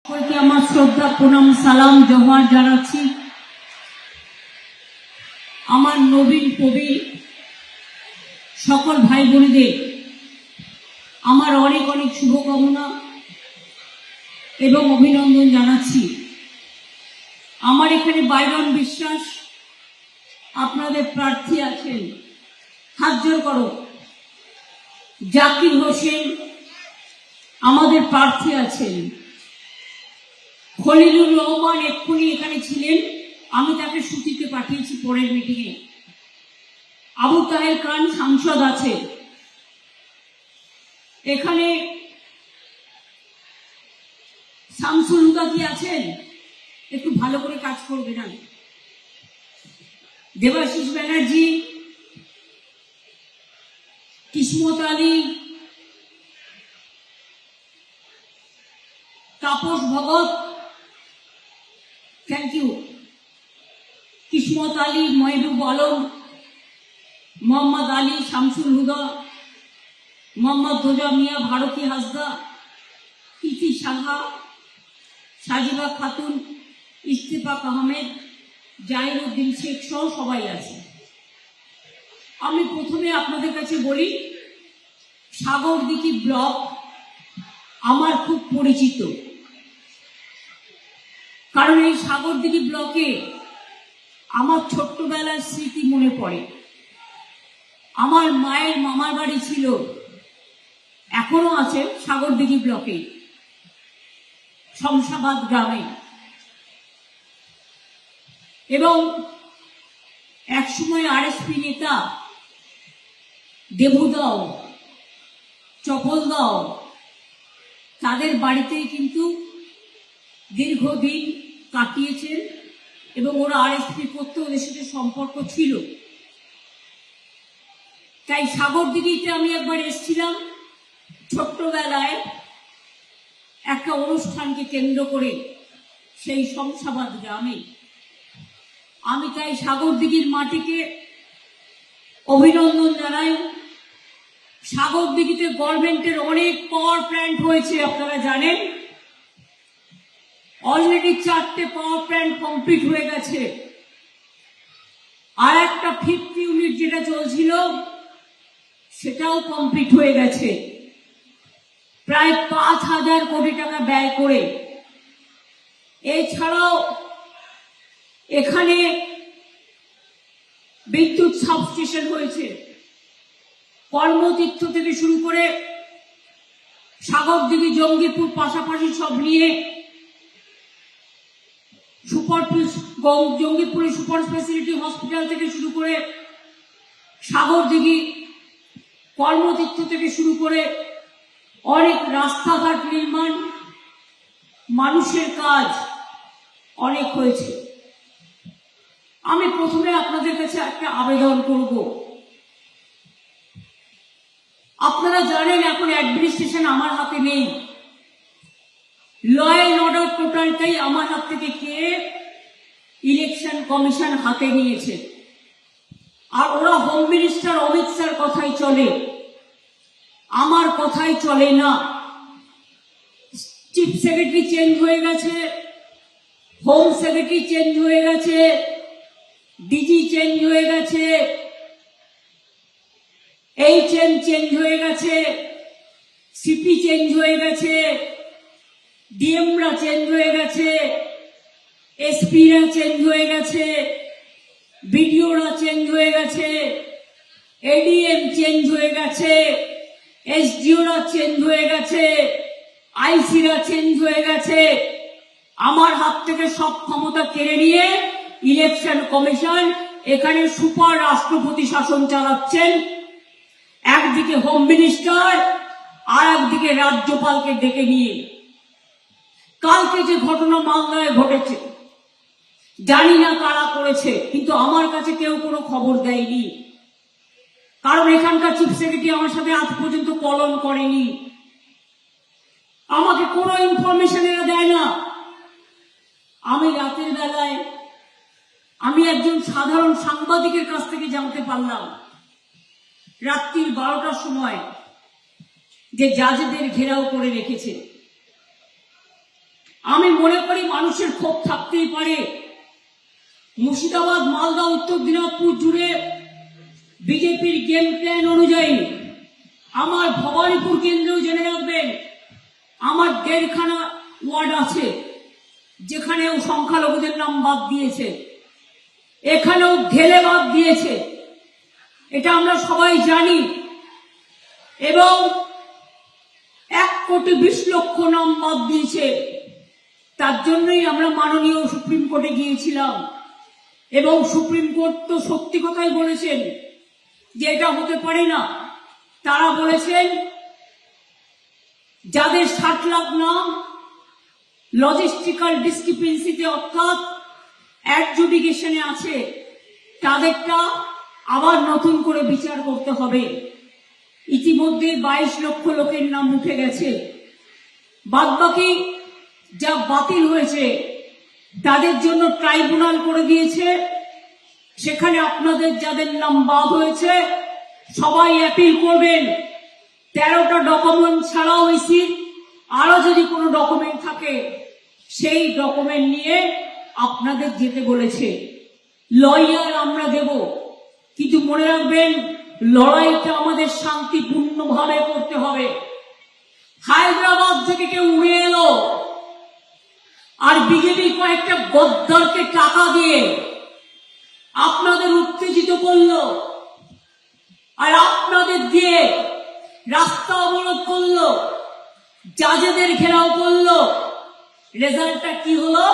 সকলকে আমার শ্রদ্ধা প্রণাম সালাম জোহার জানাচ্ছি। আমার নবীন প্রবীণ সকল ভাই বোনেদের আমার অনেক অনেক শুভকামনা এবং অভিনন্দন জানাচ্ছি। আমার এখানে বাইরন বিশ্বাস আপনাদের প্রার্থী আছেন, হাত জোর করো। জাকির হোসেন আমাদের প্রার্থী আছেন। খলিলুর রহমান এক্ষুনি এখানে ছিলেন, আমি তাকে সুতিতে পাঠিয়েছি পরের মিটিংয়ে। আবু তাহের খান সাংসদ আছে এখানে। শামসুল হুদা কি আছেন? একটু ভালো করে কাজ করবে না। দেবাশিস ব্যানার্জি, কিসমত আলী, তাপস ভগত, থ্যাংক ইউ। কিসমত আলী, মহিবুব আলম, মোহাম্মদ আলী, শামসুল হুদা, মোহাম্মদ দোজা মিয়া, ভারতী হাসদা, ইতি সাহা, সাজিবা খাতুন, ইস্তেফাক আহমেদ, জাহিরুদ্দিন শেখ সহ সবাই আছে। আমি প্রথমে আপনাদের কাছে বলি, সাগরদিঘি ব্লক আমার খুব পরিচিত, কারণ এই সাগরদিঘি ব্লকে আমার ছোট্টবেলার স্মৃতি মনে পড়ে। আমার মায়ের মামার বাড়ি ছিল, এখনো আছে সাগরদিঘি ব্লকে, শমশাবাদ গ্রামে। এবং একসময় আরএসপি নেতা দেবুদাও, চপলদাও, তাদের বাড়িতেই কিন্তু দীর্ঘদিন কাটিয়েছেন এবং ওরা আরএসপি করতে ওদের সাথে সম্পর্ক ছিল। তাই সাগরদিঘিতে আমি একবার এসেছিলাম ছোট্টবেলায় একটা অনুষ্ঠানকে কেন্দ্র করে সেই শমশাবাদ গ্রামে। আমি তাই সাগরদিঘির মাটিকে অভিনন্দন জানাই। সাগরদিঘিতে গভর্নমেন্টের অনেক পাওয়ার প্ল্যান্ট হয়েছে, আপনারা জানেন। অলরেডি 4টে পাওয়ার প্ল্যান্ট কমপ্লিট হয়ে গেছে, আর একটা 50 ইউনিট যেটা চলছিল সেটাও কমপ্লিট হয়ে গেছে, প্রায় 5,000 কোটি টাকা ব্যয় করে। এছাড়াও এখানে বিদ্যুৎ সাবস্টেশন হয়েছে। কর্মতীর্থ থেকে শুরু করে সাগরদিঘি, জঙ্গিপুর পাশাপাশি সব নিয়ে জঙ্গিপুরে সুপার স্পেশালিটি হসপিটাল থেকে শুরু করে সাগরদিঘি, কর্মতীর্থ থেকে শুরু করে অনেক রাস্তাঘাট নির্মাণ, মানুষের কাজ অনেক হয়েছে। আমি প্রথমে আপনাদের কাছে একটা আবেদন করব। আপনারা জানেন এখন অ্যাডমিনিস্ট্রেশন আমার হাতে নেই, ল অ্যান্ড অর্ডার টোটালটাই আমার হাত থেকে খেয়ে ইলেকশন কমিশন হাতে নিয়েছে। আর ওরা হোম মিনিস্টার অমিত শাহর কথাই চলে, আমার কথাই চলে না। চিফ সেক্রেটারি চেঞ্জ হয়ে গেছে, হোম সেক্রেটারি চেঞ্জ হয়ে গেছে, ডিজি চেঞ্জ হয়ে গেছে, এইচএম চেঞ্জ হয়ে গেছে, সিপি চেঞ্জ হয়ে গেছে, ডিএমরা চেঞ্জ হয়ে গেছে, এসপিরা চেঞ্জ হয়ে গেছে, বিডিওরা চেঞ্জ হয়ে গেছে, এডিএম চেঞ্জ হয়ে গেছে, এসডিওরা চেঞ্জ হয়ে গেছে, আইসিরা চেঞ্জ হয়ে গেছে। আমার হাত থেকে সব ক্ষমতা কেড়ে নিয়ে ইলেকশন কমিশন এখানে সুপার রাষ্ট্রপতি শাসন চালাচ্ছেন। একদিকে হোম মিনিস্টার আর একদিকে রাজ্যপালকে ডেকে নিয়ে। কালকে যে ঘটনা মালদায় ঘটেছে, জানি না কারা করেছে, কিন্তু আমার কাছে কেউ কোনো খবর দেয়নি, কারণ এখানকার চিফ সেক্রেটারি আমার সাথে আজ পর্যন্ত কলম করেনি, আমাকে কোনো ইনফরমেশন এরা দেয় না। আমি রাতের বেলায় আমি একজন সাধারণ সাংবাদিকের কাছ থেকে জানতে পারলাম রাত্রির 12টার সময় যে জাজেদের ঘেরাও করে রেখেছে। আমি মনে করি মানুষের ক্ষোভ থাকতেই পারে। মুর্শিদাবাদ, মালদা, উত্তর দিনাজপুর জুড়ে বিজেপির গেম প্ল্যান অনুযায়ী আমার ভবানীপুর কেন্দ্রেও জেনে রাখবেন, আমার 1.5খানা ওয়ার্ড আছে যেখানেও সংখ্যালঘুদের নাম বাদ দিয়েছে, এখানেও ঢেলে বাদ দিয়েছে, এটা আমরা সবাই জানি। এবং 1,20,00,000 নাম বাদ দিয়েছে। তার জন্যই আমরা মাননীয় সুপ্রিম কোর্টে গিয়েছিলাম এবং সুপ্রিম কোর্ট তো সত্যি কথাই বলেছেন যে এটা হতে পারে না। তারা বলেছেন যাদের 60 লাখ নাম লজিস্টিক্যাল ডিসক্রিপেন্সিতে অর্থাৎ অ্যাডজুডিকেশনে আছে, তাদেরটা আবার নতুন করে বিচার করতে হবে। ইতিমধ্যে 22 লক্ষ লোকের নাম উঠে গেছে। বাদবাকি যা বাতিল হয়েছে তাদের জন্য ট্রাইব্যুনাল করে দিয়েছে। সেখানে আপনাদের যাদের নাম বাদ হয়েছে সবাই অ্যাপিল করবেন। 13টা ডকুমেন্ট ছাড়াও ইসির আরো যদি কোনো ডকুমেন্ট থাকে সেই ডকুমেন্ট নিয়ে আপনাদের যেতে বলেছে। লয়ার আমরা দেব, কিন্তু মনে রাখবেন লড়াইটা আমাদের শান্তিপূর্ণভাবে করতে হবে। হায়দ্রাবাদ থেকে কেউ উড়ে এলো আর বিজেপি কয়েকটা গদ্দারকে টাকা দিয়ে আপনাদের উত্তেজিত করলো আর আপনাদের দিয়ে রাস্তা অবরোধ করলো, জাজেদের ঘেরাও করলো। রেজাল্টটা কি হলো?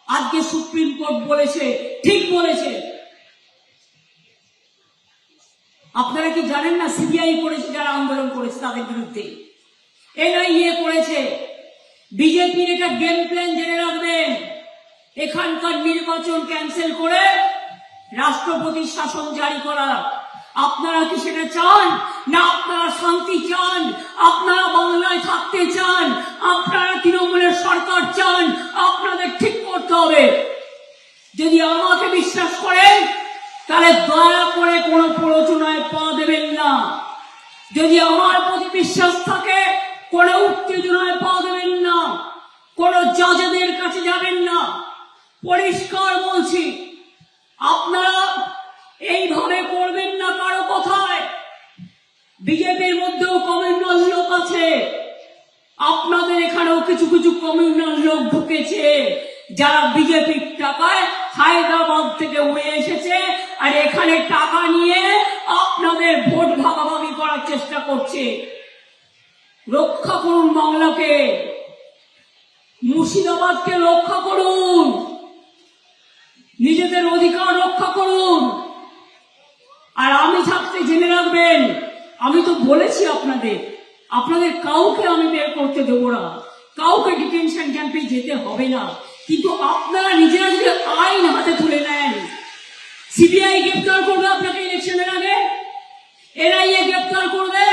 আজকে সুপ্রিম কোর্ট বলেছে, ঠিক বলেছে। আপনারা কি জানেন না সিবিআই করেছে যারা আন্দোলন করেছে তাদের বিরুদ্ধে, এনআইএ করেছে। বিজেপির এটা গেম প্ল্যান জেনে রাখবেন। এখানকার নির্বাচন ক্যান্সেল করে রাষ্ট্রপতির শাসন জারি করা। আপনারা কি সেটা চান? না আপনারা শান্তি চান? আপনারা বাংলায় থাকতে চান? আপনারা তৃণমূলের সরকার চান? আপনাদের ঠিক করতে হবে। যদি আমাকে বিশ্বাস করেন তাহলে দয়া করে কোনো প্ররোচনায় পা দেবেন না। যদি আমার প্রতি বিশ্বাস থাকে কোনো উত্তেজনায় পা দেবেন না, কোনো জাজেদের কাছে যাবেন না। পরিষ্কার বলছি, আপনারা এইভাবে করবেন না কারো কথায়। বিজেপির মধ্যেও কমিউনাল লোক আছে, আপনাদের এখানেও কিছু কিছু কমিউনাল লোক ঢুকেছে যারা বিজেপির টাকায় হায়দ্রাবাদ থেকে উড়ে এসেছে আর এখানে টাকা নিয়ে আপনাদের ভোট ভাগাভাগি করার চেষ্টা করছে। রক্ষা করুন বাংলাকে, মুর্শিদাবাদকে রক্ষা করুন, নিজেদের অধিকার রক্ষা করুন। আর আমি থাকতে জেনে রাখবেন, আমি তো বলেছি আপনাদের কাউকে আমি বের করতে দেবো না, কাউকে ডিটেনশন ক্যাম্পে যেতে হবে না। কিন্তু আপনারা নিজেরা যদি আইন হাতে তুলে নেন, সিবিআই গ্রেপ্তার করবে আপনাকে ইলেকশনের আগে, এনআইএ গ্রেপ্তার করবে।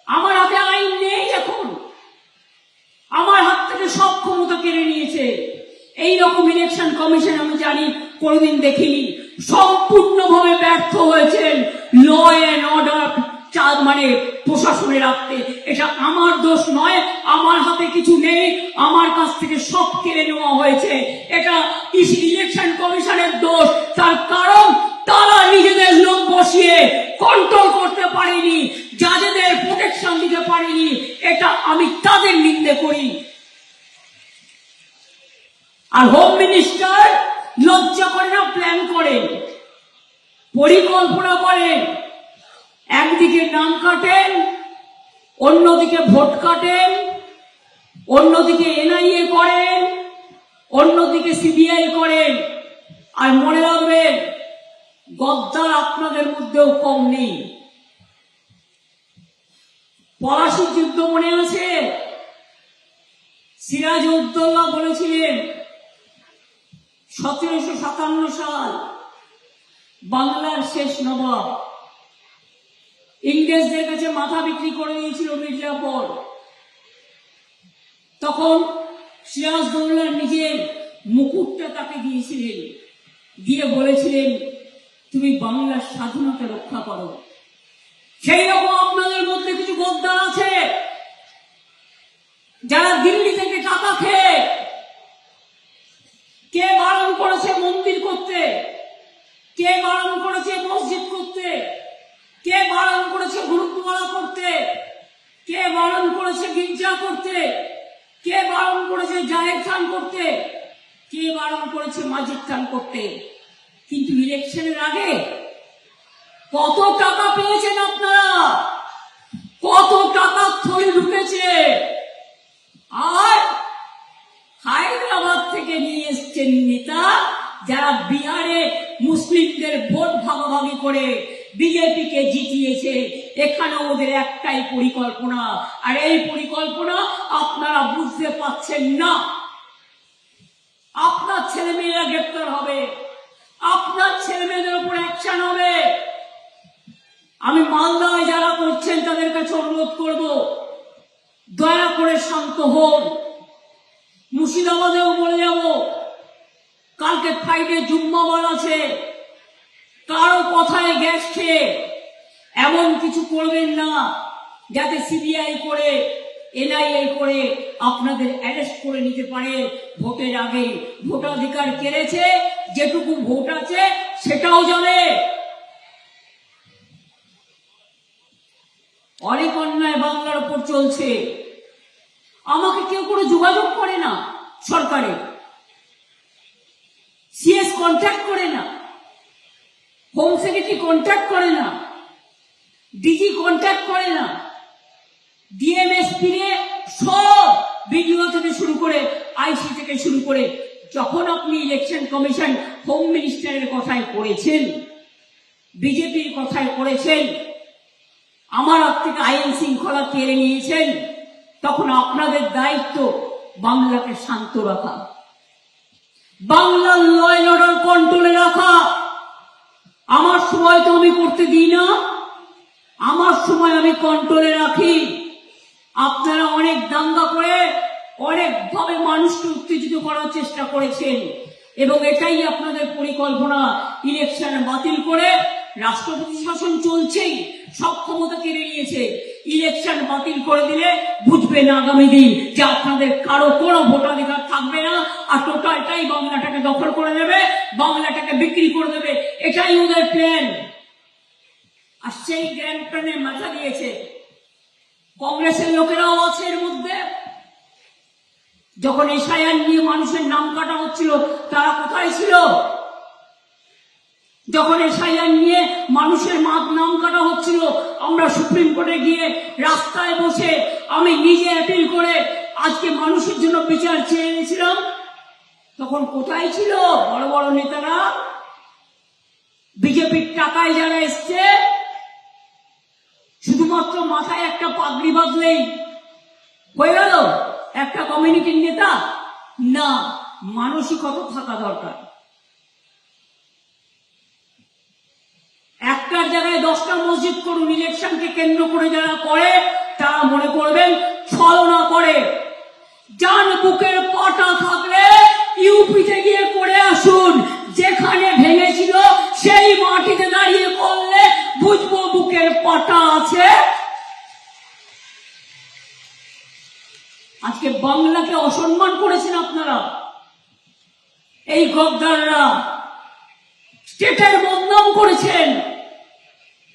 আমার হাতে আইন নেই এখন, আমার হাত থেকে সব ক্ষমতা কেড়ে নিয়েছে। এইরকম ইলেকশন কমিশন আমি জানি কোনোদিন দেখিনি। সম্পূর্ণভাবে ব্যর্থ হয়েছেন ল অ্যান্ড অর্ডার মানে প্রশাসনে রাখতে। এটা আমার দোষ নয়, আমার হাতে কিছু নেই, আমার কাছ থেকে সব কেড়ে নেওয়া হয়েছে। এটা ইলেকশন কমিশনের দোষ। তার কারণ তারা নিজেদের লোক বসিয়ে কন্ট্রোল করতে পারেনি, জাজেদের প্রোটেকশন দিতে পারেনি। এটা আমি তাদের নিন্দে করি। আর হোম মিনিস্টার লজ্জা করে না, প্ল্যান করেন, পরিকল্পনা করেন। একদিকে নাম কাটেন, অন্যদিকে ভোট কাটেন, অন্যদিকে এনআইএ করেন, অন্যদিকে সিবিআই করেন। আর মনে রাখবেন গদ্দার আপনাদের মধ্যেও কম নেই। পলাশির যুদ্ধ মনে আছে? সিরাজউদ্দৌলা বলেছিলেন 1757 সাল বাংলার শেষ নবাব ইংরেজদের কাছে মাথা বিক্রি করে দিয়েছিল মির্জাফর। তখন সিরাজউদ্দৌলা নিজের মুকুটটা তাকে দিয়েছিলেন, দিয়ে বলেছিলেন তুমি বাংলার স্বাধীনতা রক্ষা করো। সেই রকম আপনাদের মধ্যে কিছু গদ্দার আছে যারা দিল্লি থেকে টাকা খেয়ে, কে বারণ করেছে মন্দির করতে, কে বারণ করেছে মসজিদ করতে, কে বারণ করেছে গুরুদ্বারা করতে, কে বারণ করেছে গির্জা করতে, কে বারণ করেছে জাহের খান করতে, কে বারণ করেছে মাজিদ খান করতে। কিন্তু ইলেকশনের আগে কত টাকা পেয়েছেন আপনারা, কত টাকা থলি ঢুকেছে, আর হায়দ্রাবাদ থেকে নিয়ে এসছেন নেতা যারা বিহারে মুসলিমদের ভোট ভাগাভাগি করে বিজেপিকে জিতিয়েছে। এখানে ওদের একটাই পরিকল্পনা, আর এই পরিকল্পনা আপনারা বুঝতে পারছেন না। আপনার ছেলেমেয়েরা গ্রেপ্তার হবে, আপনার ছেলেমেয়েদের উপর অ্যাকশন হবে। আমি মালদায় যারা করছেন তাদের কাছে অনুরোধ করব, দয়া করে শান্ত হন। মুর্শিদাবাদেও বলে যাব, কালকে ফ্রাইডে জুম্মাবার আছে, কারো কথায় গ্যাস খেয়ে এমন কিছু করবেন না যাতে সিবিআই করে, এনআইএ করে আপনাদের অ্যারেস্ট করে নিতে পারে ভোটের আগে। ভোটাধিকার কেড়েছে, যেটুকু ভোট আছে সেটাও যাবে। অনেক অন্যায় বাংলার উপর চলছে, আমাকে কেউ কোনো যোগাযোগ করে না, সরকারে সিএস কন্ট্যাক্ট করে না, হোম সেক্রেটারি কন্ট্যাক্ট করে না, ডিজি কন্ট্যাক্ট করে না, ডিএমএসপি সব বিডিও থেকে শুরু করে আইসি থেকে শুরু করে। যখন আপনি ইলেকশন কমিশন হোম মিনিস্টারের কথায় করেছেন, বিজেপির কথায় করেছেন, আমার হাত থেকে আইন শৃঙ্খলা কেড়ে নিয়েছেন, তখন আপনাদের দায়িত্ব বাংলাকে শান্ত রাখা, বাংলার ল অ্যান্ড অর্ডার কন্ট্রোলে রাখা। আমার সময় তো আমি করতে দিই না, আমার সময় আমি কন্ট্রোলে রাখি। আপনারা অনেক দাঙ্গা করে অনেকভাবে মানুষকে উত্তেজিত করার চেষ্টা করেছেন, এবং এটাই আপনাদের পরিকল্পনা। ইলেকশন বাতিল করে, রাষ্ট্রপতি শাসন চলছেই, সব ক্ষমতা কেড়ে নিয়েছে। ইলেকশন বাতিল করে দিলে বুঝবেন আগামী দিন যে আপনাদের কারো কোনো ভোটাধিকার থাকবে না, আর টোটালটাই বাংলাটাকে দখল করে দেবে, বাংলাটাকে বিক্রি করে দেবে। এটাই ওদের প্ল্যান। আর সেই গ্র্যান্ড প্ল্যানে মাথা দিয়েছে কংগ্রেসের লোকেরাও আছে এর মধ্যে। যখন এসআইআর নিয়ে মানুষের নাম কাটা হচ্ছিল, তারা কোথায় ছিল? যখন এসআইআর নিয়ে মানুষের নাম কাটা হচ্ছিল, আমরা সুপ্রিম কোর্টে গিয়ে রাস্তায় বসে আমি নিজে অ্যাপিল করে আজকে মানুষের জন্য বিচার চেয়ে এনেছিলাম, তখন কোথায় ছিল বড় বড় নেতারা? বিজেপির টাকায় যারা এসছে, শুধুমাত্র মাথায় একটা পাগড়ি বাঁধলেই হয়ে গেল একটা কমিউনিটির নেতা? না, মানসিকতা থাকা দরকার। একটার জায়গায় 10টা মসজিদ করুন, ইলেকশনকে কেন্দ্র করে যারা করে তারা মনে করবেন ছলনা করে। যান বুকের পাটা থাকলে ইউপিতে গিয়ে করে আসুন, যেখানে ভেঙেছিল সেই মাটিতে দাঁড়িয়ে করলে বুঝবো বুকের পাটা আছে। আজকে বাংলাকে অসম্মান করেছেন আপনারা, এই গদ্দাররা স্টেটের বদনাম করেছেন।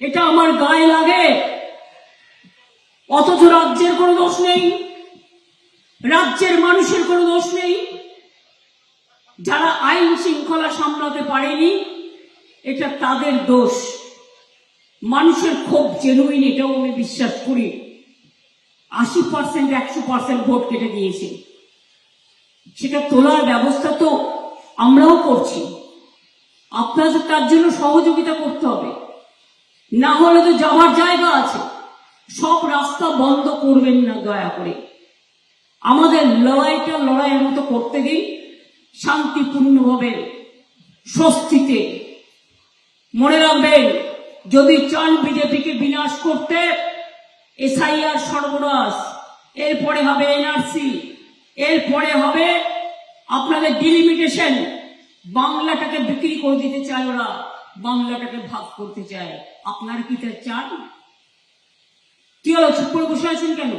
এটা আমার গায়ে লাগে, অথচ রাজ্যের কোনো দোষ নেই, রাজ্যের মানুষের কোনো দোষ নেই। যারা আইন শৃঙ্খলা সামলাতে পারেনি, এটা তাদের দোষ। মানুষের ক্ষোভ জেনুইন, এটাও আমি বিশ্বাস করি। 80% 100% ভোট কেটে দিয়েছে, সেটা তোলার ব্যবস্থা তো আমরাও করছি। আপনাদের তার জন্য সহযোগিতা করতে হবে, না হলে তো যাওয়ার জায়গা আছে। সব রাস্তা বন্ধ করবেন না দয়া করে। আমাদের লড়াইটা লড়াইয়ের মতো করতে দিন, শান্তিপূর্ণভাবে, স্বস্তিতে। মনে রাখবেন, যদি চান বিজেপিকে বিনাশ করতে, এসআইআর সর্বনাশ, এরপরে হবে এনআরসি, এরপরে হবে আপনাদের ডিলিমিটেশন। বাংলাটাকে বিক্রি করে দিতে চায় ওরা, বাংলাটাকে ভাগ করতে চায়। আপনারা কি তা চান? কি হলো, চুপ করে বসে আছেন কেন?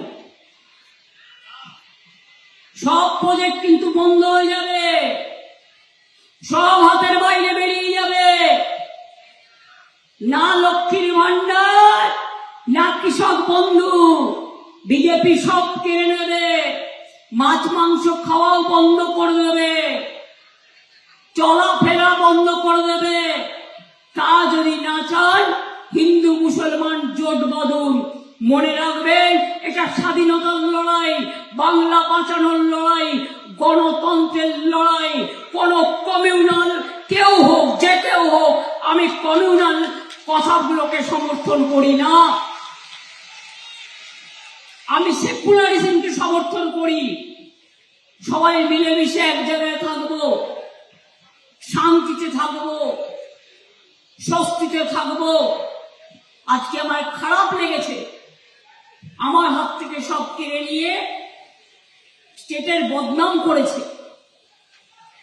সব প্রজেক্ট কিন্তু বন্ধ হয়ে যাবে, সব হাতের বাইরে বেরিয়ে যাবে। না লক্ষ্মীর ভান্ডার, না কৃষক বন্ধু, বিজেপি সব কেড়ে নেবে। মাছ মাংস খাওয়াও বন্ধ করে দেবে, চলাফেরা বন্ধ করে দেবে। তা যদি না চান, হিন্দু মুসলমান জোট বাঁধুন। মনে রাখবেন, এটা স্বাধীনতার লড়াই, বাংলা বাঁচানোর লড়াই, গণতন্ত্রের লড়াই। কোন কমিউনাল কেউ হোক, যে কেউ হোক, আমি কমিউনাল কথাগুলোকে সমর্থন করি না। আমি সেকুলারিজমকে সমর্থন করি। সবাই মিলেমিশে এক জায়গায় থাকবো, শান্তিতে থাকবো, স্বস্তিতে থাকবো। আজকে আমার খারাপ লেগেছে, আমার হাত থেকে সব কেড়ে নিয়ে স্টেটের বদনাম করেছে।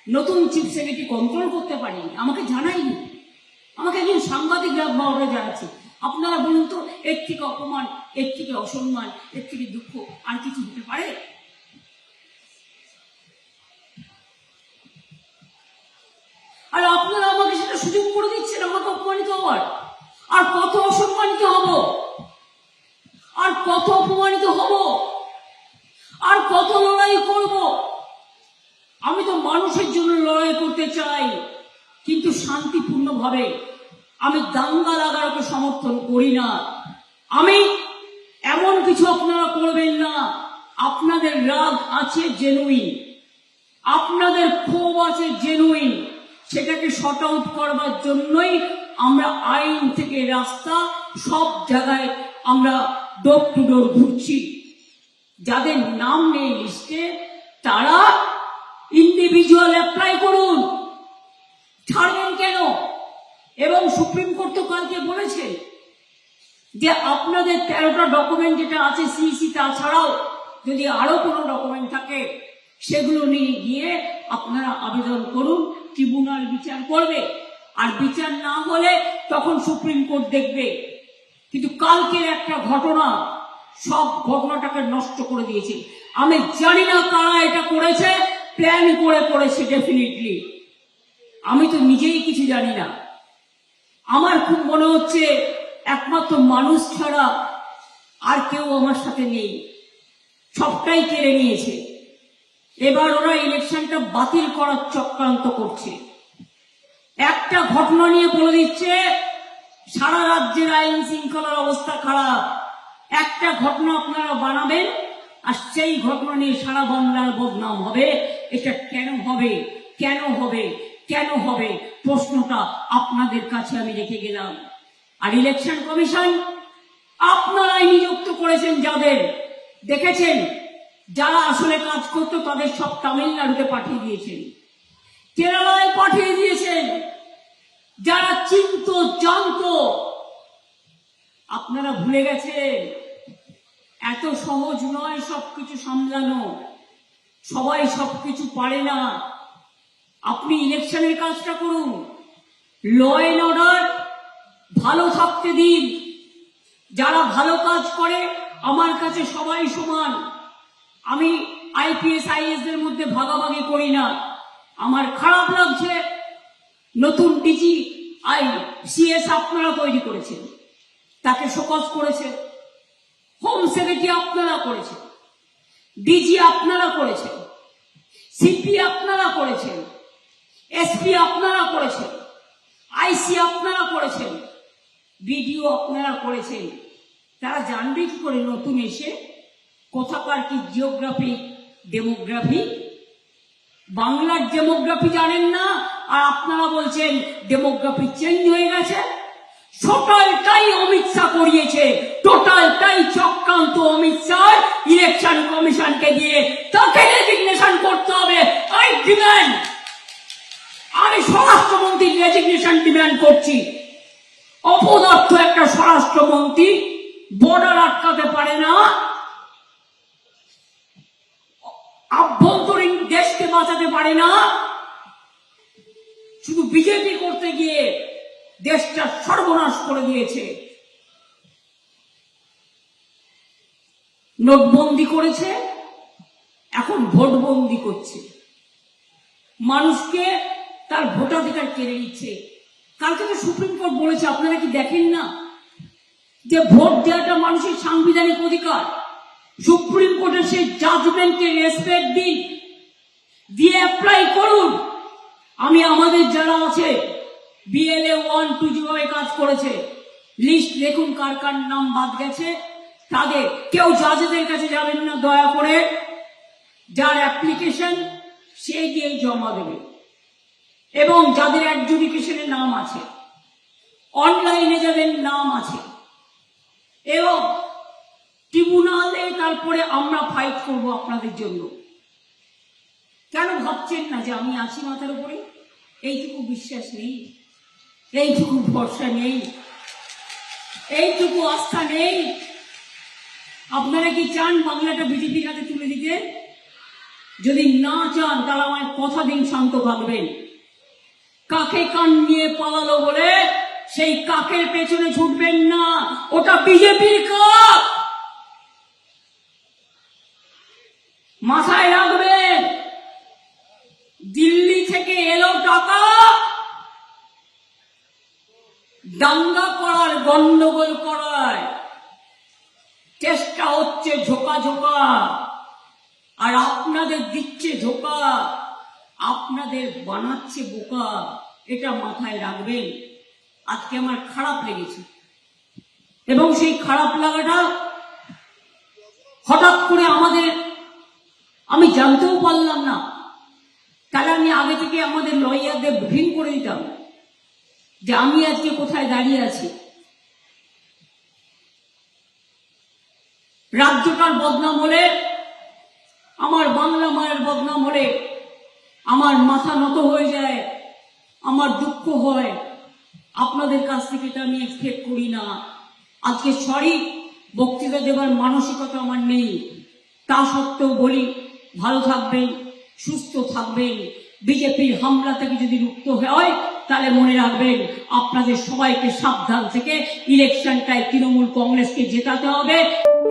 নতুন চিফ সেক্রেটারি কন্ট্রোল করতে পারিনি, আমাকে জানাইনি। আমাকে একজন সাংবাদিক বাবা জানাচ্ছে। আপনারা বলুন তো, এর থেকে অপমান, এর থেকে অসম্মান, এর থেকে দুঃখ আর কিছু হতে পারে? আর আপনারা আমাকে সেটা সুযোগ করে দিচ্ছেন আমাকে অপমানিত হওয়ার। আর কত অসম্মানিত হব, আর কত অপমানিত হব, আর কত লড়াই করব। আমি তো মানুষের জন্য লড়াই করতে চাই, কিন্তু শান্তিপূর্ণভাবে। আমি দাঙ্গা লাগানোকে সমর্থন করি না। আমি এমন কিছু আপনারা করবেন না। আপনাদের রাগ আছে জেনুইন, আপনাদের ক্ষোভ আছে জেনুইন, সেটাকে শর্ট আউট করবার জন্যই আমরা আইন থেকে রাস্তা সব জায়গায় আমরা ডোর টু ডোর ঘুরছি। যাদের নাম নেই লিস্টে, তারা ইন্ডিভিজুয়াল অ্যাপ্লাই করুন, ছাড়বেন কেন? এবং সুপ্রিম কোর্ট তো কালকে বলেছে যে আপনাদের 13টা ডকুমেন্ট যেটা আছে সিইসি, তাছাড়াও যদি আরো কোনো ডকুমেন্ট থাকে সেগুলো নিয়ে গিয়ে আপনারা আবেদন করুন, ট্রিব্যুনাল বিচার করবে। আর বিচার না হলে তখন সুপ্রিম কোর্ট দেখবে। কিন্তু কালকের একটা ঘটনা সব ঘটনাটাকে নষ্ট করে দিয়েছে। আমি জানি না কারা এটা করেছে, প্ল্যান করে করেছে ডেফিনেটলি। আমি তো নিজেই কিছু জানি না। আমার খুব মনে হচ্ছে একমাত্র মানুষ ছাড়া আর কেউ আমার সাথে নেই, সবটাই কেড়ে নিয়েছে। এবার ওরা ইলেকশনটা বাতিল করার চক্রান্ত করছে। একটা ঘটনা নিয়ে বলে দিচ্ছে সারা রাজ্যের আইন শৃঙ্খলার অবস্থা খারাপ। একটা ঘটনা আপনারা বানাবেন আর সেই ঘটনা নিয়ে সারা বাংলার বদনাম হবে। এটা কেন হবে, কেন হবে, কেন হবে? প্রশ্নটা আপনাদের কাছে আমি রেখে গেলাম। আর ইলেকশন কমিশন আপনারাই নিযুক্ত করেছেন যাদের, দেখেছেন যারা আসলে কাজ করতো তাদের সব তামিলনাড়ুতে পাঠিয়ে দিয়েছেন, কেরালায় পাঠিয়ে দিয়েছেন। যারা চিনতো জানতো, আপনারা ভুলে গেছেন এত সহজ নয় সবকিছু সামলানো। সবাই সবকিছু পারে না। আপনি ইলেকশনের কাজটা করুন, ল এন্ড অর্ডার ভালো থাকতে দিন। যারা ভালো কাজ করে আমার কাছে সবাই সমান। আমি আইপিএস আইএস এর মধ্যে ভাগাভাগি করি না। আমার খারাপ লাগছে নতুন ডিজি সিএস আপনারা তৈরি করেছেন, তাকে শোকজ করেছে। হোম সেক্রেটারি আপনারা করেছেন, ডিজি আপনারা করেছেন, সিপি আপনারা করেছেন, এসপি আপনারা করেছেন, আইসি আপনারা করেছেন, বিডিও আপনারা করেছেন। তারা জানবে কি করে নতুন এসে কোথাকার কি জিওগ্রাফি, ডেমোগ্রাফি? বাংলার ডেমোগ্রাফি জানেন না, আর আপনারা বলছেন ডেমোগ্রাফি চেঞ্জ হয়ে গেছে। টোটালটাই অমিত শাহ করিয়েছে, টোটালটাই চক্রান্ত অমিত শাহ। ইলেকশন কমিশনকে দিয়ে তাকে রেজিগনেশন করতে হবে। আই ডিমান্ড, আমি স্বরাষ্ট্রমন্ত্রীর রেজিগনেশন ডিমান্ড করছি। অপদার্থ একটা স্বরাষ্ট্রমন্ত্রী, বর্ডার আটকাতে পারে না, আভ্যন্তরীণ দেশকে বাঁচাতে পারে না, শুধু বিজেপি করতে গিয়ে দেশটা সর্বনাশ করে দিয়েছে। নোটবন্দি করেছে, এখন ভোটবন্দি করছে, মানুষকে তার ভোটাধিকার কেড়ে নিচ্ছে। কালকে তো সুপ্রিম কোর্ট বলেছে, আপনারা কি দেখেন না যে ভোট দেওয়াটা মানুষের সাংবিধানিক অধিকার? সুপ্রিম কোর্টের সেই জাজমেন্টকে রেসপেক্ট দিন, দিয়ে অ্যাপ্লাই করুন। আমি আমাদের যারা আছে BLA 1, 2 যেভাবে কাজ করেছে, লিস্ট দেখুন কার কার নাম বাদ গেছে। তাদের কেউ জাজেদের কাছে যাবেন না দয়া করে, যার অ্যাপ্লিকেশন সে দিয়ে জমা দেবে, এবং যাদের অ্যাডজুডিকেশনে নাম আছে অনলাইনে যাদের নাম আছে, এবং ট্রিব্যুনালে তারপরে আমরা ফাইট করব আপনাদের জন্য। কেন ভাবছেন না যে আমি আছি মাথার উপরে? এইটুকু বিশ্বাস নেই, এইটুকু ভরসা নেই, এইটুকু আস্থা নেই? আপনারা কি চান বাংলাটা বিজেপির হাতে তুলে দিতে? যদি না চান তাহলে আমার কথা দিন, শান্ত থাকবেন। কাকে কান নিয়ে পালালো বলে সেই কাকের পেছনে ছুটবেন না, ওটা বিজেপির কাক, মাথায় রাখবেন। দিল্লি থেকে এলো টাকা দাঙ্গা করার, গন্ডগোল করার চেষ্টা হচ্ছে, ঝোঁকা ঝোঁকা, আর আপনাদের দিচ্ছে ধোকা, আপনাদের বানাচ্ছে বোকা। এটা মাথায় রাখবেন। আজকে আমার খারাপ লেগেছে, এবং সেই খারাপ লাগাটা হঠাৎ করে আমি জানতেও পারলাম না। তাহলে আমি আগে থেকে আমাদের লয়ারদের ব্রিফিং করে দিতাম যে আমি আজকে কোথায় দাঁড়িয়ে আছি। রাজ্যটার বদনাম হলে, আমার বাংলা মায়ের বদনাম হলে আমার মাথা নত হয়ে যায়, আমার দুঃখ হয়। আপনাদের কাছ থেকে এটা আমি এক্সপেক্ট করি না। আজকে সরি, বক্তৃতা দেবার মানসিকতা আমার নেই, তা সত্ত্বেও বলি, ভালো থাকবেন, সুস্থ থাকবেন। বিজেপির হামলা থেকে যদি রুখত হয় তাহলে মনে রাখবেন আপনাদের সবাইকে সাবধান থেকে ইলেকশনটায় তৃণমূল কংগ্রেসকে জেতাতে হবে।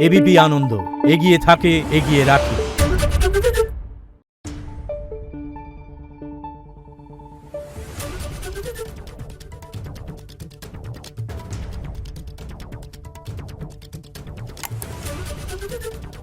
এবিপি আনন্দ, এগিয়ে থাকে, এগিয়ে রাখে। Thank you.